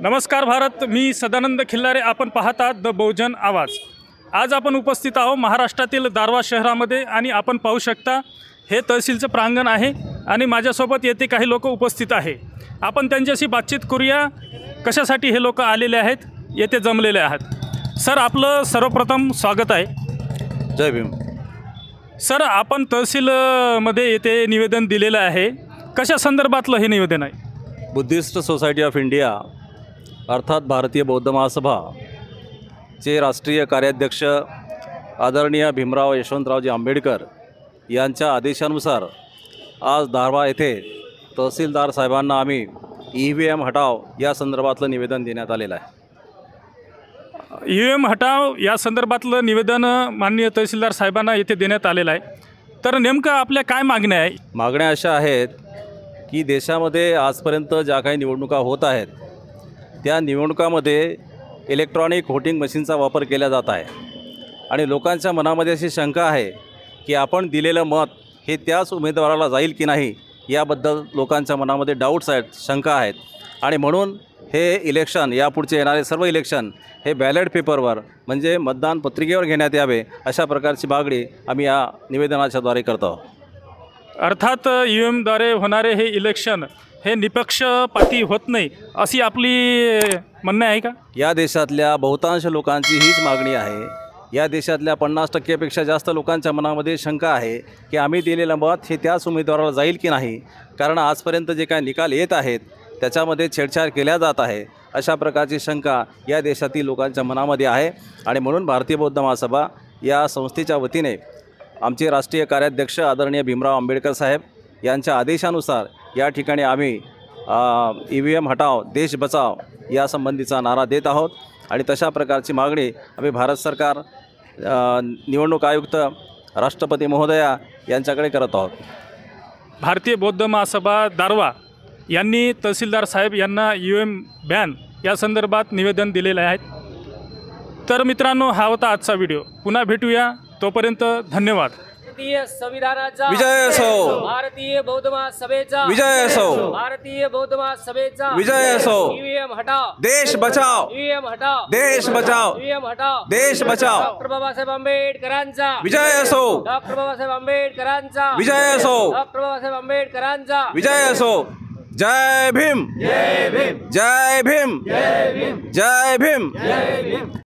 नमस्कार भारत, मी सदानंद खिल्लारे. आपण पाहतात द बहुजन आवाज. आज आपण उपस्थित आहोत महाराष्ट्रातील दारवा शहरामध्ये आणि आपण पाहू शकता हे तहसीलचं प्रांगण आहे आणि माझ्यासोबत येथे काही लोक उपस्थित आहे. आपण त्यांच्याशी बातचीत करूया. कशासाठी हे लोक आलेले आहेत, येथे जमलेले आहेत. सर, आपलं सर्वप्रथम स्वागत आहे. जय भीम. सर, आपण तहसीलमध्ये येथे निवेदन दिलेलं आहे. कशा संदर्भातलं हे निवेदन आहे? बुद्धिस्ट सोसायटी ऑफ इंडिया अर्थात भारतीय बौद्ध महासभा चे राष्ट्रीय कार्याध्यक्ष आदरणीय भीमराव यशवंतरावजी आंबेडकर यांच्या आदेशानुसार आज दारवा येथे तहसीलदार साहेबांना आम्ही EVM हटाव या संदर्भातलं निवेदन देण्यात आलेलं आहे. EVM हटाव या संदर्भातलं निवेदन माननीय तहसीलदार साहेबांना येथे देण्यात आलेलं आहे. तर नेमकं आपल्या काय मागण्या आहे? मागण्या अशा आहेत की देशामध्ये आजपर्यंत ज्या काही निवडणुका होत आहेत त्या निवडणुकामध्ये इलेक्ट्रॉनिक व्होटिंग मशीनचा वापर केला जात आहे आणि लोकांच्या मनामध्ये अशी शंका आहे की आपण दिलेलं मत हे त्याच उमेदवाराला जाईल की नाही याबद्दल लोकांच्या मनामध्ये डाऊट्स आहेत, शंका आहेत. आणि म्हणून हे इलेक्शन, यापुढचे येणारे सर्व इलेक्शन हे बॅलेट पेपरवर म्हणजे मतदान पत्रिकेवर घेण्यात यावे अशा प्रकारची मागणी आम्ही या निवेदनाच्याद्वारे करतो आहोत. अर्थात EVMद्वारे होणारे हे इलेक्शन हे निपक्षपाती होत नाही अशी आपली म्हणणं आहे का? या देशातल्या बहुतांश लोकांची हीच मागणी आहे. या देशातल्या 50% जास्त लोकांच्या मनामध्ये शंका आहे की आम्ही दिलेलं मत हे त्याच उमेदवाराला जाईल की नाही, कारण आजपर्यंत जे काही निकाल येत आहेत त्याच्यामध्ये छेडछाड केल्या जात आहे अशा प्रकारची शंका या देशातील लोकांच्या मनामध्ये आहे. आणि म्हणून भारतीय बौद्ध महासभा या संस्थेच्या वतीने आमचे राष्ट्रीय कार्याध्यक्ष आदरणीय भीमराव आंबेडकर साहेब यांच्या आदेशानुसार या ठिकाणी आम्ही EVM हटाव देश बचाव यासंबंधीचा नारा देत आहोत. आणि तशा प्रकारची मागणी आम्ही भारत सरकार, निवडणूक आयुक्त, राष्ट्रपती महोदया यांच्याकडे करत आहोत. भारतीय बौद्ध महासभा दारवा यांनी तहसीलदार साहेब यांना EVM बॅन या संदर्भात निवेदन दिलेले आहेत. तर मित्रांनो, हा होता आजचा व्हिडिओ. पुन्हा भेटूया, तोपर्यंत धन्यवाद. भारतीय संविधानाचा विजय असो. भारतीय बौद्ध महासभेचा विजय असो. भारतीय बौद्ध महासभेचा विजय असो. EVM हटाव देश बचाव. EVM हटाव देश बचाव. EVM हटाव देश बचाव. डॉक्टर बाबासाहेब आंबेडकरांचा विजय असो. डॉक्टर बाबासाहेब आंबेडकरांचा विजय असो. डॉक्टर बाबासाहेब आंबेडकरांचा विजय असो. जय भीम. जय भीम. जय भीम. जय भीम. जय भीम.